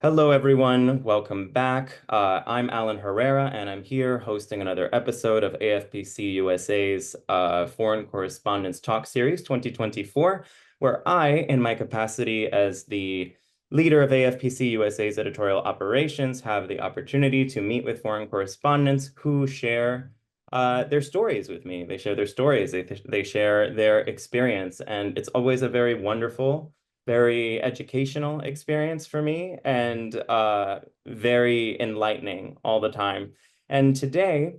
Hello, everyone. Welcome back. I'm Alan Herrera, and I'm here hosting another episode of AFPC-USA's Foreign Correspondents Talk Series 2024, where I, in my capacity as the leader of AFPC-USA's editorial operations, have the opportunity to meet with foreign correspondents who share their stories with me. They share their stories, they share their experience, and it's always a very wonderful, very educational experience for me and very enlightening all the time. And today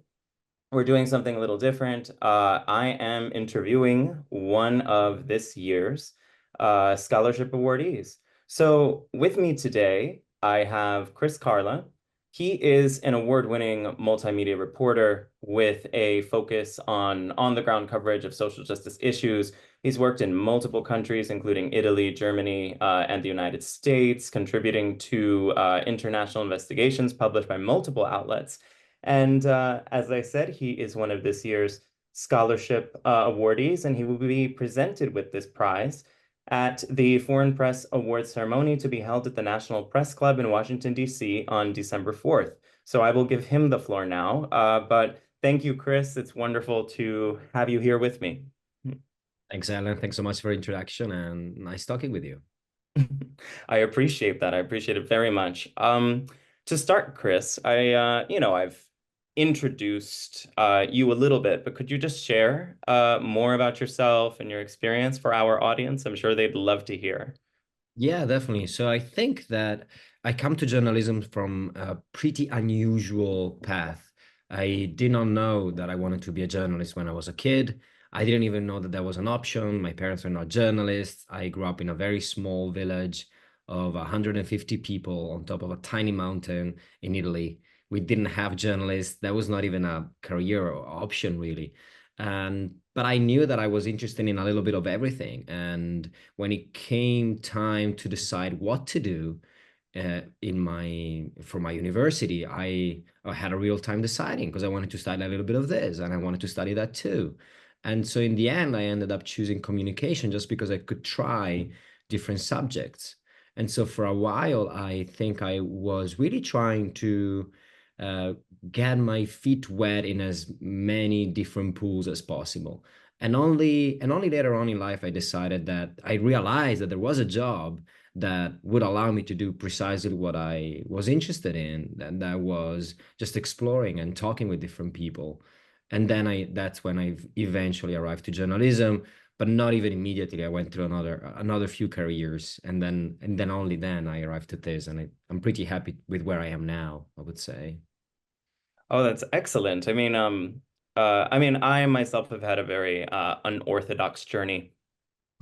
we're doing something a little different. I am interviewing one of this year's scholarship awardees. So with me today, I have Chris Caurla. He is an award-winning multimedia reporter with a focus on on-the-ground coverage of social justice issues. He's worked in multiple countries, including Italy, Germany, and the United States, contributing to international investigations published by multiple outlets. And as I said, he is one of this year's scholarship awardees, and he will be presented with this prize at the Foreign Press Awards ceremony to be held at the National Press Club in Washington, D.C. on December 4th. So I will give him the floor now. But thank you, Chris. It's wonderful to have you here with me. Thanks, Alan. Thanks so much for the introduction and nice talking with you. I appreciate that. I appreciate it very much. To start, Chris, I've introduced you a little bit, but could you just share more about yourself and your experience for our audience? I'm sure they'd love to hear. Yeah, definitely. So I think that I come to journalism from a pretty unusual path. I did not know that I wanted to be a journalist when I was a kid. I didn't even know that that was an option. My parents were not journalists. I grew up in a very small village of 150 people on top of a tiny mountain in Italy. We didn't have journalists. That was not even a career option, really. But I knew that I was interested in a little bit of everything. And when it came time to decide what to do for my university, I had a real time deciding because I wanted to study a little bit of this and I wanted to study that too. And so in the end, I ended up choosing communication just because I could try different subjects. And so for a while, I think I was really trying to uh, get my feet wet in as many different pools as possible. And only later on in life I decided that I realized that there was a job that would allow me to do precisely what I was interested in, and that was just exploring and talking with different people. And then that's when I eventually arrived to journalism, but not even immediately. I went through another few careers, and then only then I arrived at this, and I'm pretty happy with where I am now, I would say. Oh, that's excellent. I myself have had a very unorthodox journey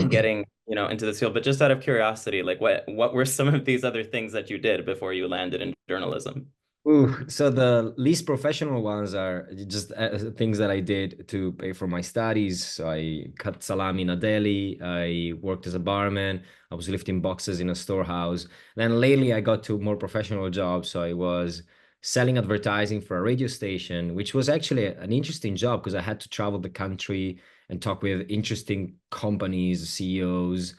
getting, into this field, but just out of curiosity, like what were some of these other things that you did before you landed in journalism? Ooh, so the least professional ones are just things that I did to pay for my studies. So I cut salami in a deli. I worked as a barman. I was lifting boxes in a storehouse. Then lately I got to more professional jobs. So I was selling advertising for a radio station, which was actually an interesting job because I had to travel the country and talk with interesting companies, CEOs.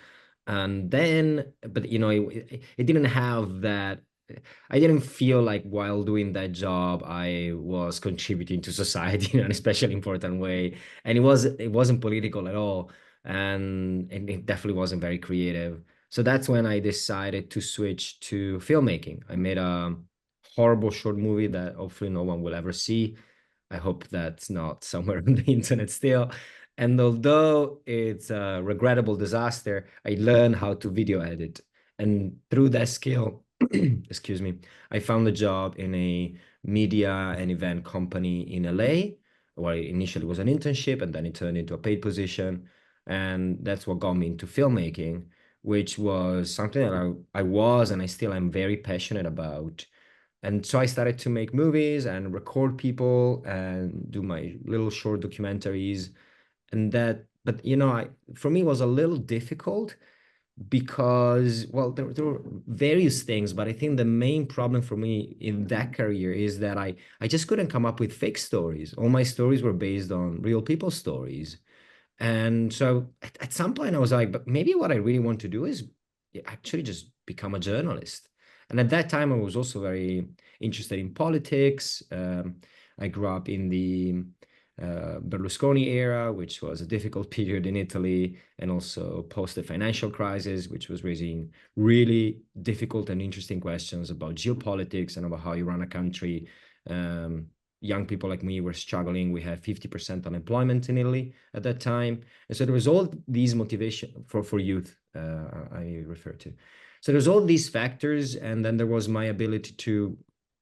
And then, but it didn't have that. I didn't feel like while doing that job I was contributing to society in an especially important way, and it wasn't political at all, and it definitely wasn't very creative. So that's when I decided to switch to filmmaking. I made a horrible short movie that hopefully no one will ever see. I hope that's not somewhere on the internet still. And although it's a regrettable disaster, I learned how to video edit. And through that skill, excuse me, I found a job in a media and event company in LA, where initially was an internship and then it turned into a paid position. And that's what got me into filmmaking, which was something that I was and I still am very passionate about. And so I started to make movies and record people and do my little short documentaries. And that, but for me, it was a little difficult because, well, there were various things, but I think the main problem for me in that career is that I just couldn't come up with fake stories. All my stories were based on real people stories. And so at some point I was like, but maybe what I really want to do is actually just become a journalist. And at that time, I was also very interested in politics. I grew up in the Berlusconi era, which was a difficult period in Italy, and also post the financial crisis, which was raising really difficult and interesting questions about geopolitics and about how you run a country. Young people like me were struggling. We had 50% unemployment in Italy at that time. And so there was all these motivation for youth, I refer to. So there's all these factors. And then there was my ability to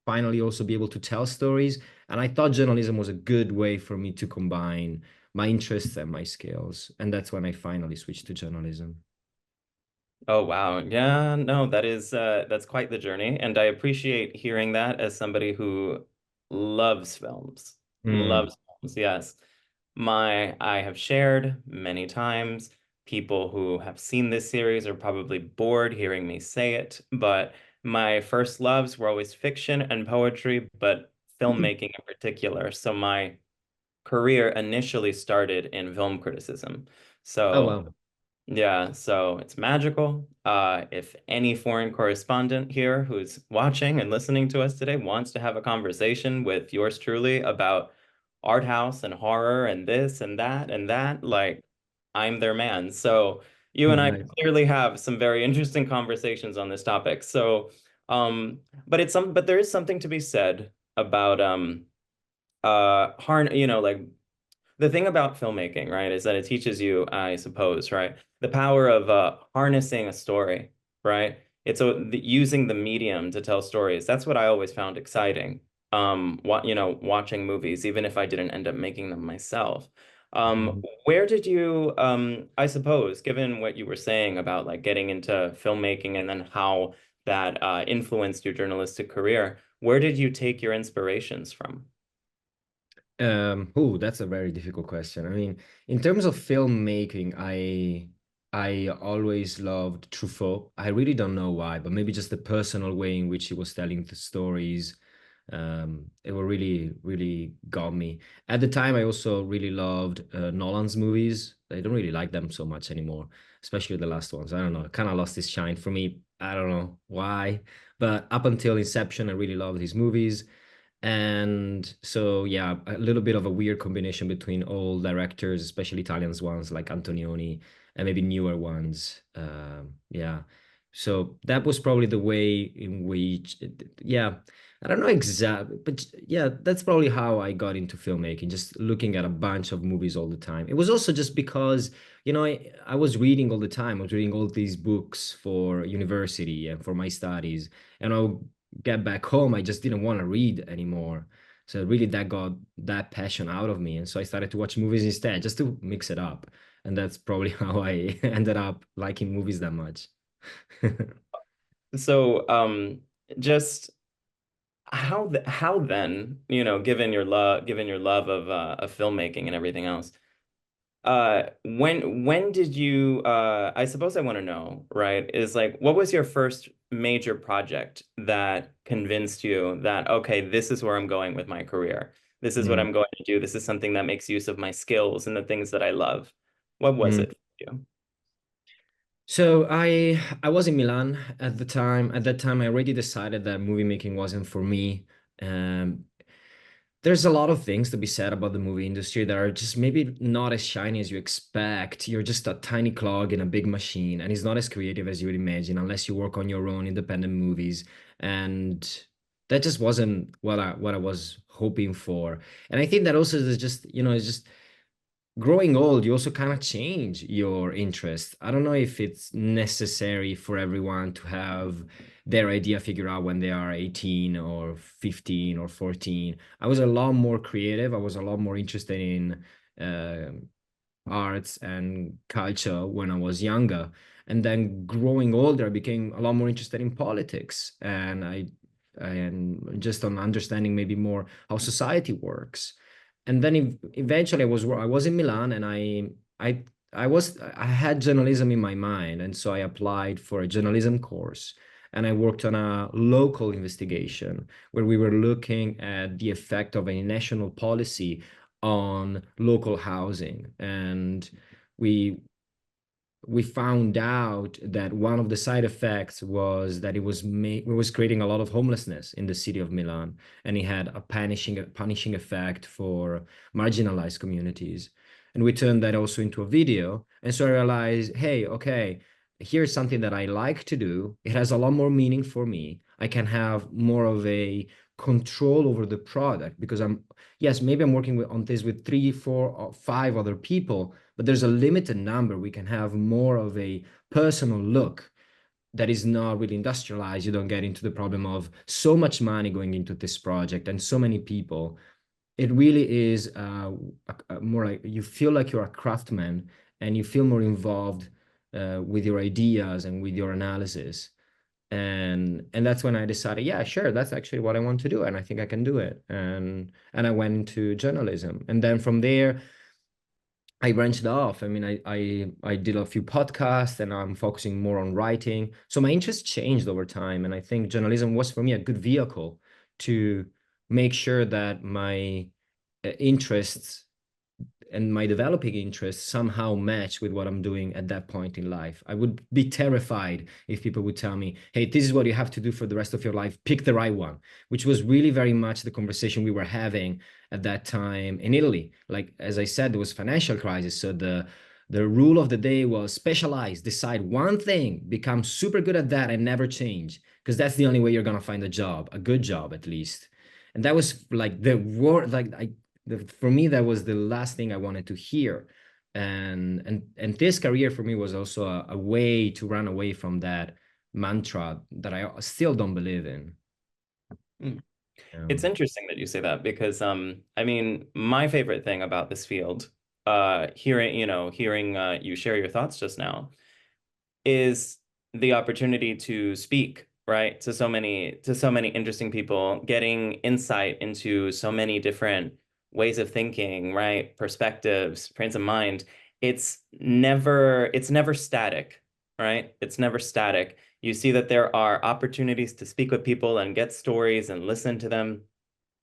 finally also be able to tell stories. And I thought journalism was a good way for me to combine my interests and my skills. And that's when I finally switched to journalism. Oh wow. Yeah, no, that's quite the journey. And I appreciate hearing that as somebody who loves films. Mm. Loves films, yes. I have shared many times. People who have seen this series are probably bored hearing me say it, but my first loves were always fiction and poetry, but filmmaking in particular. So my career initially started in film criticism. Oh, So wow. yeah, so it's magical. If any foreign correspondent here who's watching and listening to us today wants to have a conversation with yours truly about art house and horror and this and that, like I'm their man. So you and I Nice. clearly have some very interesting conversations on this topic. So, but there is something to be said about like the thing about filmmaking, right, is that it teaches you, I suppose, right, the power of harnessing a story, right? Using the medium to tell stories. That's what I always found exciting. Watching movies, even if I didn't end up making them myself. Mhm. Where did you, I suppose, given what you were saying about like getting into filmmaking and then how that influenced your journalistic career, where did you take your inspirations from? Oh, that's a very difficult question. I mean, in terms of filmmaking, I always loved Truffaut. I really don't know why, but maybe just the personal way in which he was telling the stories. It were really, really got me. At the time, I also really loved Nolan's movies. I don't really like them so much anymore, especially the last ones. I don't know, kind of lost his shine for me. I don't know why, but up until Inception, I really loved his movies. And so, yeah, a little bit of a weird combination between old directors, especially Italians ones like Antonioni, and maybe newer ones. Yeah. So that was probably the way in which, yeah, I don't know exactly, but yeah, that's probably how I got into filmmaking, just looking at a bunch of movies all the time. It was also just because, I was reading all the time. I was reading all these books for university and for my studies. And I would get back home, I just didn't want to read anymore. So really that got that passion out of me. And so I started to watch movies instead, just to mix it up. And that's probably how I ended up liking movies that much. So, just how then, given your love of filmmaking and everything else, when did you I suppose I want to know, right, is like what was your first major project that convinced you that okay, this is where I'm going with my career. This is what Mm. I'm going to do. This is something that makes use of my skills and the things that I love. What was Mm. it for you? So I was in Milan at the time. At that time, I already decided that movie making wasn't for me. Um, there's a lot of things to be said about the movie industry that are just maybe not as shiny as you expect. You're just a tiny clog in a big machine, and it's not as creative as you would imagine unless you work on your own independent movies. And that just wasn't what I was hoping for. And I think that also is just, it's just growing old, you also kind of change your interest. I don't know if it's necessary for everyone to have their idea figured out when they are 18 or 15 or 14. I was a lot more creative. I was a lot more interested in uh, arts and culture when I was younger. And then growing older, I became a lot more interested in politics and just on understanding maybe more how society works. And then eventually I was in Milan and I I had journalism in my mind, and so I applied for a journalism course. And I worked on a local investigation where we were looking at the effect of a national policy on local housing. And we we found out that one of the side effects was that it was creating a lot of homelessness in the city of Milan, and it had a punishing effect for marginalized communities. And we turned that also into a video. And so I realized, hey, okay, here's something that I like to do. It has a lot more meaning for me. I can have more of a control over the product because yes, maybe I'm working on this with 3, 4, or 5 other people, but there's a limited number. We can have more of a personal look that is not really industrialized. You don't get into the problem of so much money going into this project and so many people. It really is more like you feel like you're a craftsman and you feel more involved with your ideas and with your analysis. And that's when I decided, yeah, sure, that's actually what I want to do, and I think I can do it. And I went into journalism, and then from there I branched off. I mean, I did a few podcasts, and I'm focusing more on writing. So my interest changed over time, and I think journalism was for me a good vehicle to make sure that my interests and my developing interests somehow match with what I'm doing at that point in life. I would be terrified if people would tell me, hey, this is what you have to do for the rest of your life. Pick the right one, which was really very much the conversation we were having at that time in Italy. Like, as I said, there was financial crisis. So the rule of the day was specialize, decide one thing, become super good at that and never change, because that's the only way you're going to find a job, a good job at least. And that was like the word, like for me, that was the last thing I wanted to hear. And this career for me was also a way to run away from that mantra that I still don't believe in. It's interesting that you say that because I mean, my favorite thing about this field, hearing you share your thoughts just now, is the opportunity to speak, right, to so many interesting people, getting insight into so many different ways of thinking, right, perspectives, frames of mind. It's never static, right? It's never static. You see that there are opportunities to speak with people and get stories and listen to them,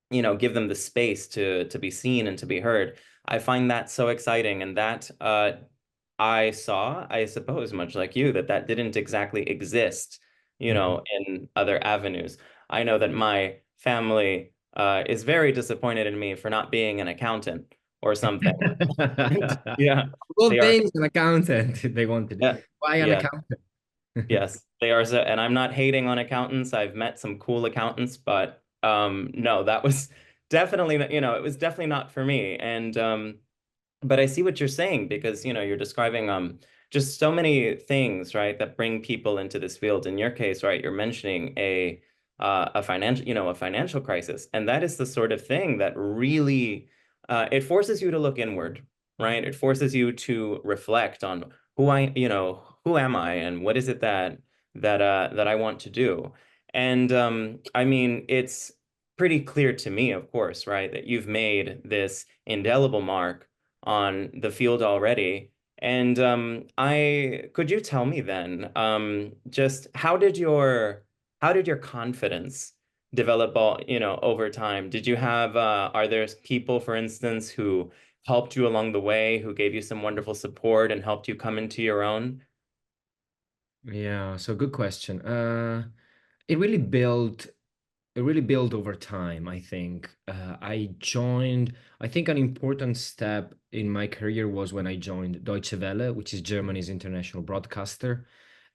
give them the space to be seen and to be heard. I find that so exciting, and that I saw, I suppose, much like you, that didn't exactly exist, Mhm. in other avenues. I know that my family is very disappointed in me for not being an accountant or something. Yeah, All they are. things an accountant they wanted. Yeah, Why an yeah. accountant? Yes, they are. And I'm not hating on accountants. I've met some cool accountants, but no, that was definitely, it was definitely not for me. And but I see what you're saying because, you're describing just so many things, right, that bring people into this field. In your case, right, you're mentioning a financial, a financial crisis, and that is the sort of thing that really it forces you to look inward, right? It forces you to reflect on who am I and what is it that I want to do. And I mean, it's pretty clear to me, of course, right, that you've made this indelible mark on the field already. And I could you tell me then, just how did your confidence develop over time? Did you have are there people, for instance, who helped you along the way, who gave you some wonderful support and helped you come into your own? Yeah, so good question. It really built it really built over time, I think. I think an important step in my career was when I joined Deutsche Welle, which is Germany's international broadcaster.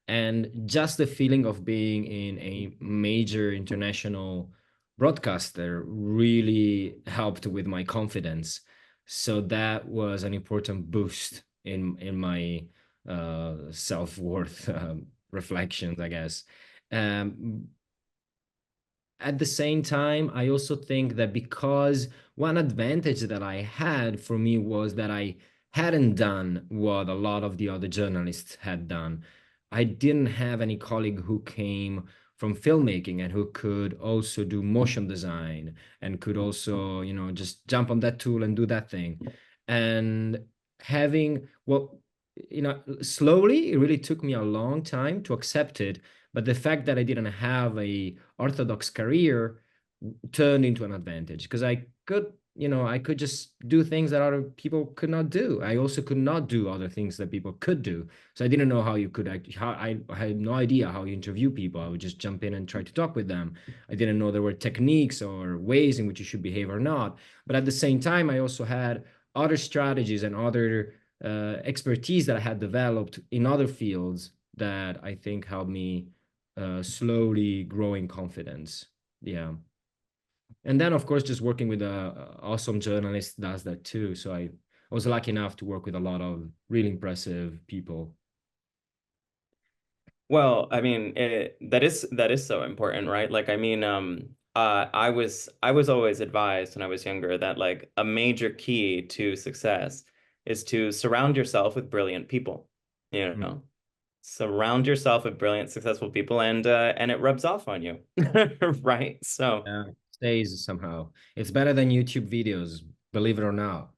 And just the feeling of being in a major international broadcaster really helped with my confidence. So that was an important boost in my self-worth reflections, I guess. Um, at the same time, I also think that because one advantage that I had for me was that I hadn't done what a lot of the other journalists had done. I didn't have any colleague who came from filmmaking and who could also do motion design and could also, just jump on that tool and do that thing. And having, well, slowly, it really took me a long time to accept it, but the fact that I didn't have a orthodox career turned into an advantage because I could I could just do things that other people could not do. I also could not do other things that people could do. So I didn't know how you could how I had no idea how you interview people. I would just jump in and try to talk with them. I didn't know there were techniques or ways in which you should behave or not. But at the same time, I also had other strategies and other expertise that I had developed in other fields that I think helped me slowly grow in confidence. Yeah. And then, of course, just working with a awesome journalist does that too. So I was lucky enough to work with a lot of really impressive people. Well, I mean, that is so important, right? Like, I mean, I was always advised when I was younger that like a major key to success is to surround yourself with brilliant people, you Mm. know. Surround yourself with brilliant, successful people, and it rubs off on you, right? So, Yeah, stays somehow. It's better than YouTube videos, believe it or not.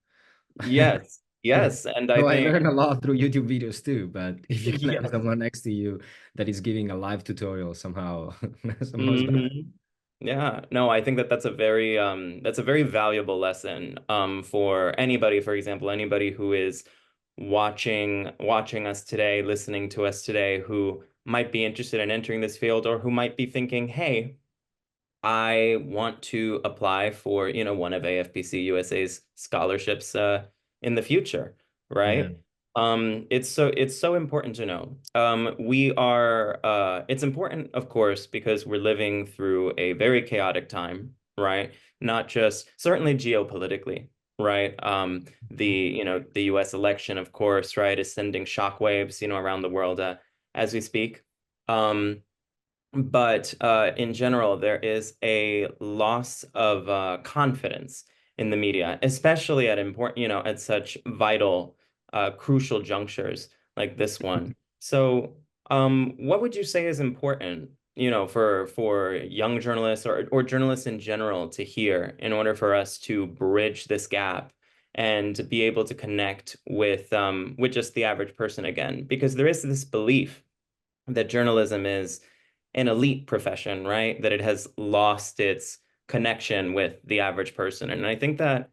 yes, yes, and I So I think learned a lot through YouTube videos too, but if you can have yes. someone next to you that is giving a live tutorial somehow, somehow it's better. Hmm. Yeah, no, I think that that's a very valuable lesson for anybody, for example, anybody who is watching us today, listening to us today, who might be interested in entering this field or who might be thinking, "Hey, I want to apply for, one of AFPC USA's scholarships in the future, Yeah. right? It's so important to know. It's important, of course, because we're living through a very chaotic time, right? Not just certainly geopolitically, right? The US election, of course, right, is sending shockwaves, around the world as we speak. Um, but in general, there is a loss of confidence in the media, especially at important, at such vital, crucial junctures like this one. So, what would you say is important, for young journalists or journalists in general to hear in order for us to bridge this gap and to be able to connect with just the average person again? Because there is this belief that journalism is an elite profession, right? That it has lost its connection with the average person. And I think that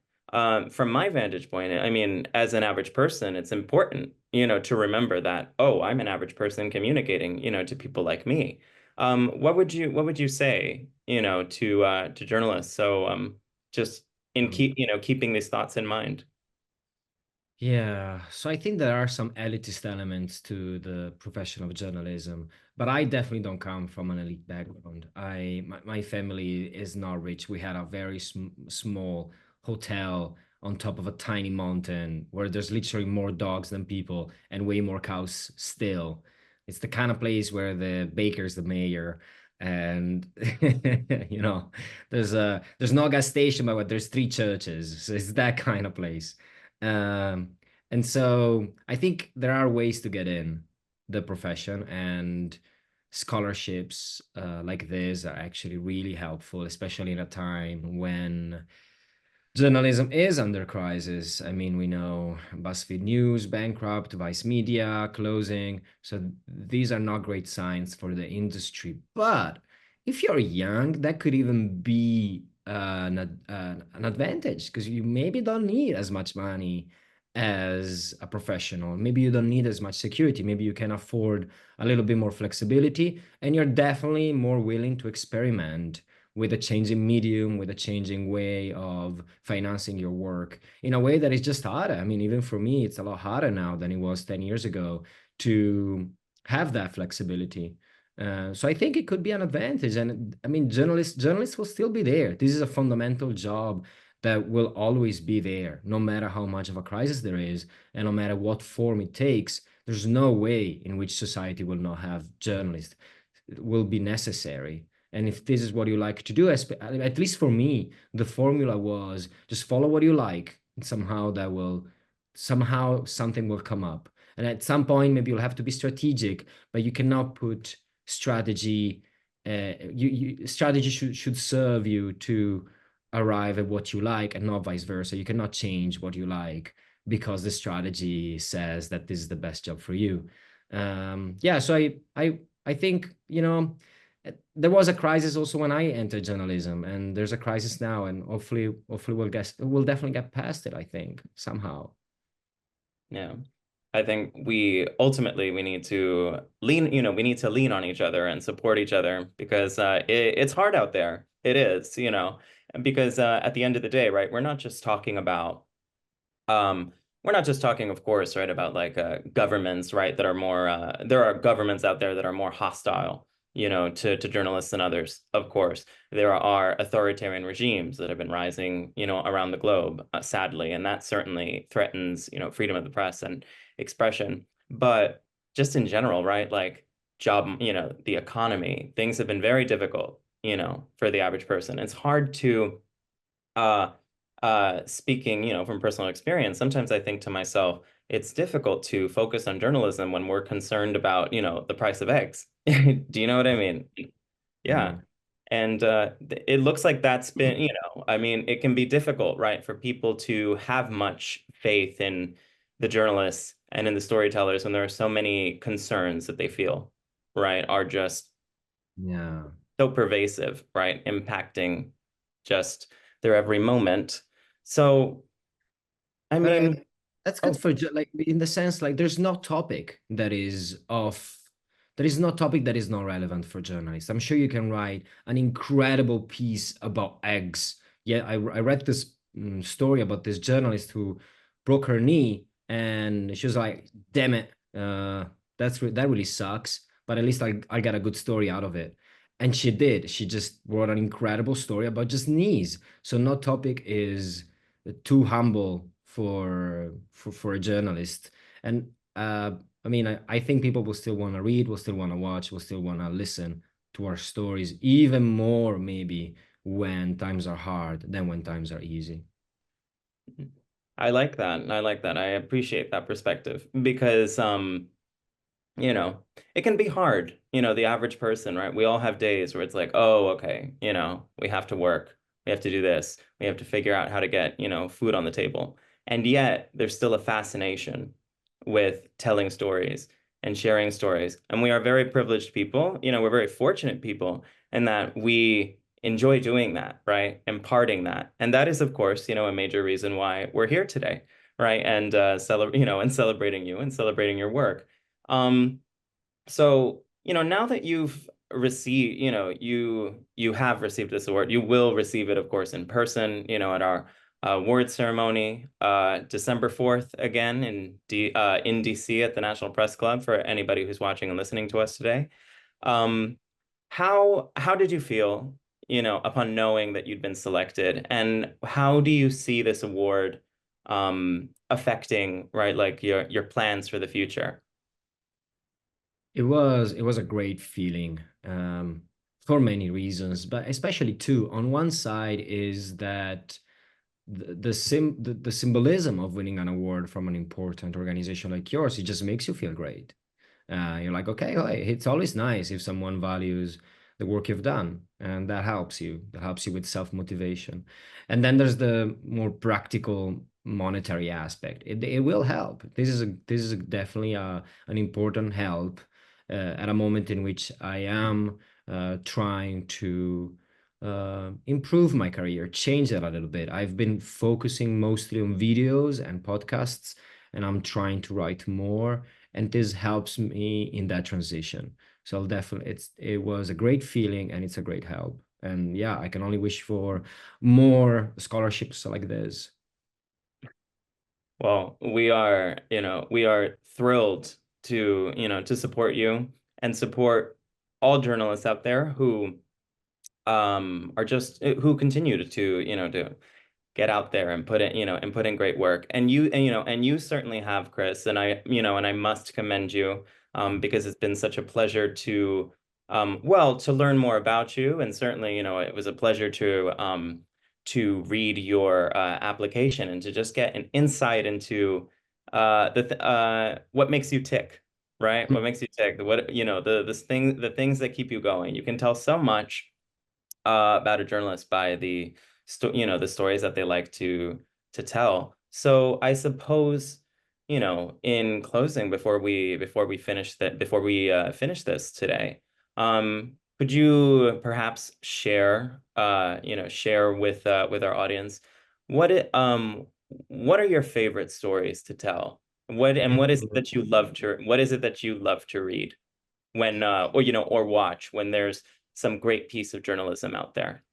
from my vantage point, I mean, as an average person, it's important, to remember that, oh, I'm an average person communicating, to people like me. What would you say, to journalists? So just in keeping these thoughts in mind. Yeah, so I think there are some elitist elements to the profession of journalism, but I definitely don't come from an elite background. My family is not rich. We had a very small hotel on top of a tiny mountain where there's literally more dogs than people and way more cows still. It's the kind of place where the baker's the mayor, and there's no gas station, but there's three churches. So it's that kind of place. And so I think there are ways to get in the profession, and scholarships like this are actually really helpful, especially in a time when journalism is under crisis. I mean, we know BuzzFeed News bankrupt, Vice Media closing. So these are not great signs for the industry. But if you're young, that could even be an advantage because you maybe don't need as much money as a professional. Maybe you don't need as much security. Maybe you can afford a little bit more flexibility, and you're definitely more willing to experiment with a changing medium, with a changing way of financing your work in a way that is just harder. I mean, even for me, it's a lot harder now than it was 10 years ago to have that flexibility. So I think it could be an advantage. And I mean, journalists will still be there. This is a fundamental job that will always be there, no matter how much of a crisis there is, and no matter what form it takes. There's no way in which society will not have journalists. It will be necessary. And if this is what you like to do, at least for me, the formula was just follow what you like. And somehow something will come up. And at some point, maybe you'll have to be strategic, but you cannot put strategy. Strategy should serve you to arrive at what you like, and not vice versa. You cannot change what you like because the strategy says that this is the best job for you. Yeah, so I think There was a crisis also when I entered journalism, and there's a crisis now, and hopefully we'll definitely get past it, I think, somehow. Yeah. I think we ultimately we need to lean, we need to lean on each other and support each other because it's hard out there. It is, because at the end of the day, right, um, we're not just talking, of course, right, about like governments, right, that are more there are governments out there that are more hostile, to journalists than others, of course. There are authoritarian regimes that have been rising, around the globe, sadly, and that certainly threatens, freedom of the press and expression. But just in general, right, like the economy, things have been very difficult, for the average person. It's hard to uh speaking, from personal experience, sometimes I think to myself, it's difficult to focus on journalism when we're concerned about, the price of eggs. Do you know what I mean? Yeah. Yeah. And it looks like that's been, I mean, it can be difficult, right, for people to have much faith in the journalists and in the storytellers when there are so many concerns that they feel, right, are just Yeah. so pervasive, right, impacting just their every moment. So, I But mean, that's good oh, for like in the sense like there is no topic that is not relevant for journalists. I'm sure you can write an incredible piece about eggs. Yeah, I read this story about this journalist who broke her knee, and she was like, "Damn it, that really sucks." But at least I got a good story out of it. And she did. She just wrote an incredible story about just knees. So no topic is too humble for a journalist. And I mean, I think people will still want to read, will still want to watch, will still want to listen to our stories, even more maybe when times are hard than when times are easy. I like that. I like that. I appreciate that perspective because you know, it can be hard, the average person, right? We all have days where it's like, oh, okay, we have to work, we have to do this, we have to figure out how to get, food on the table. And yet there's still a fascination with telling stories and sharing stories. And we are very privileged people, we're very fortunate people in that we enjoy doing that, right? Imparting that. And that is, of course, a major reason why we're here today, right? And and celebrating you and celebrating your work. Um, so, now that you've received, you have received this award, you will receive it, of course, in person, at our award ceremony, December 4th, again in DC at the National Press Club for anybody who's watching and listening to us today. Um, how did you feel, upon knowing that you'd been selected, and how do you see this award affecting, right, like your plans for the future? It was a great feeling for many reasons, but especially two. On one side is that the symbolism of winning an award from an important organization like yours, it just makes you feel great. You're like, okay, well, it's always nice if someone values the work you've done, and that helps you. That helps you with self-motivation. And then there's the more practical monetary aspect. It will help. This is definitely an important help at a moment in which I am trying to improve my career, change that a little bit. I've been focusing mostly on videos and podcasts, and I'm trying to write more, and this helps me in that transition. So I'll definitely, it was a great feeling, and it's a great help. And yeah, I can only wish for more scholarships like this. Well, we are thrilled to support you and support all journalists out there who are just who continue to get out there and put in great work. And you certainly have, Chris, and I must commend you because it's been such a pleasure to learn more about you. And certainly, it was a pleasure to read your application and to just get an insight into what makes you tick, right? What makes you tick, what, the things that keep you going. You can tell so much about a journalist by the stories that they like to tell. So I suppose, in closing, before we finish this today, Could you perhaps share, share with our audience what are your favorite stories to tell? What is it that you love to what is it that you love to read when or watch when there's some great piece of journalism out there?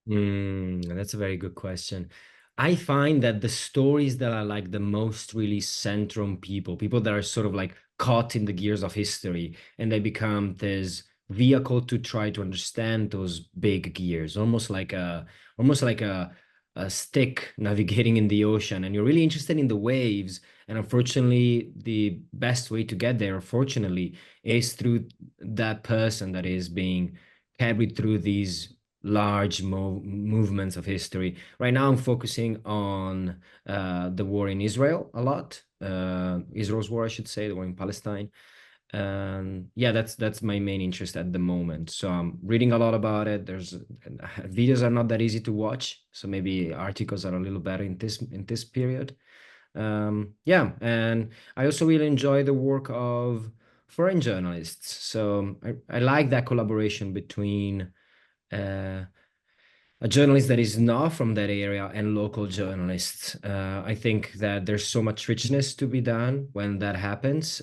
That's a very good question. I find that the stories that I like the most really center on people that are sort of like caught in the gears of history, and they become this vehicle to try to understand those big gears, almost like a stick navigating in the ocean, and you're really interested in the waves. And unfortunately, the best way to get there, unfortunately, is through that person that is being carried through these large movements of history. Right now, I'm focusing on the war in Israel a lot. Israel's war, I should say, the war in Palestine. Yeah, that's my main interest at the moment. So I'm reading a lot about it. There's videos are not that easy to watch, so maybe articles are a little better in this period. Yeah, and I also really enjoy the work of foreign journalists. So I like that collaboration between uh, a journalist that is not from that area and local journalists. I think that there's so much richness to be done when that happens.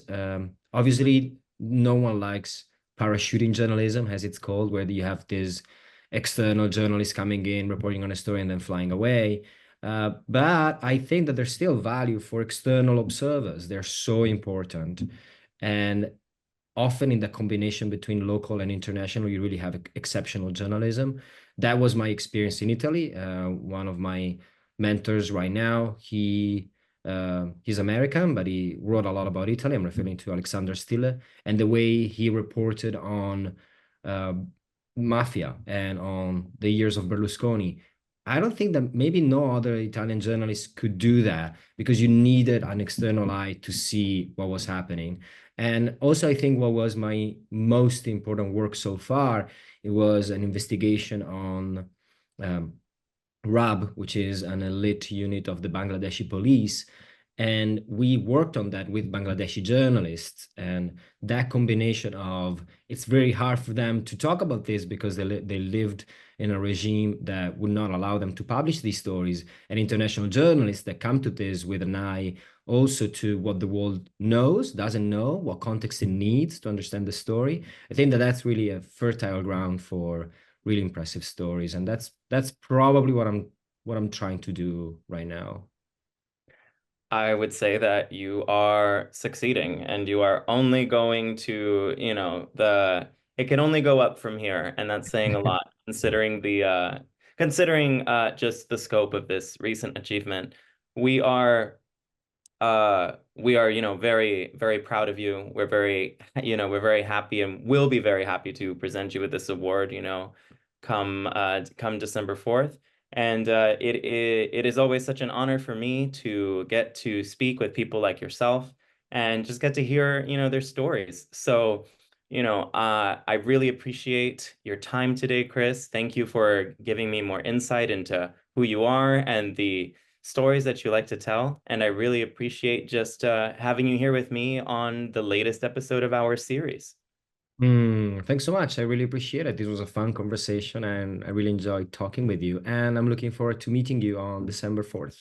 Obviously, no one likes parachuting journalism, as it's called, where you have this external journalist coming in, reporting on a story, and then flying away. But I think that there's still value for external observers. They're so important. And often in the combination between local and international, you really have exceptional journalism. That was my experience in Italy. One of my mentors right now, he's American, but he wrote a lot about Italy. I'm referring to Alexander Stille, and the way he reported on uh, mafia and on the years of Berlusconi. I don't think that maybe no other Italian journalist could do that because you needed an external eye to see what was happening. And also, I think what was my most important work so far, it was an investigation on um, RAB, which is an elite unit of the Bangladeshi police. And we worked on that with Bangladeshi journalists. And that combination of it's very hard for them to talk about this because they lived in a regime that would not allow them to publish these stories. And international journalists that come to this with an eye also to what the world knows, doesn't know, what context it needs to understand the story. I think that that's really a fertile ground for really impressive stories, and that's probably what I'm trying to do right now. I would say that you are succeeding and you are only going to, it can only go up from here. And that's saying a lot considering just the scope of this recent achievement. We are very, very proud of you. We're very, we're very happy and will be very happy to present you with this award, come December 4th. And it is always such an honor for me to get to speak with people like yourself and just get to hear, their stories. So, I really appreciate your time today, Chris. Thank you for giving me more insight into who you are and the stories that you like to tell. And I really appreciate just having you here with me on the latest episode of our series. Thanks so much. I really appreciate it. This was a fun conversation and I really enjoyed talking with you. And I'm looking forward to meeting you on December 4th.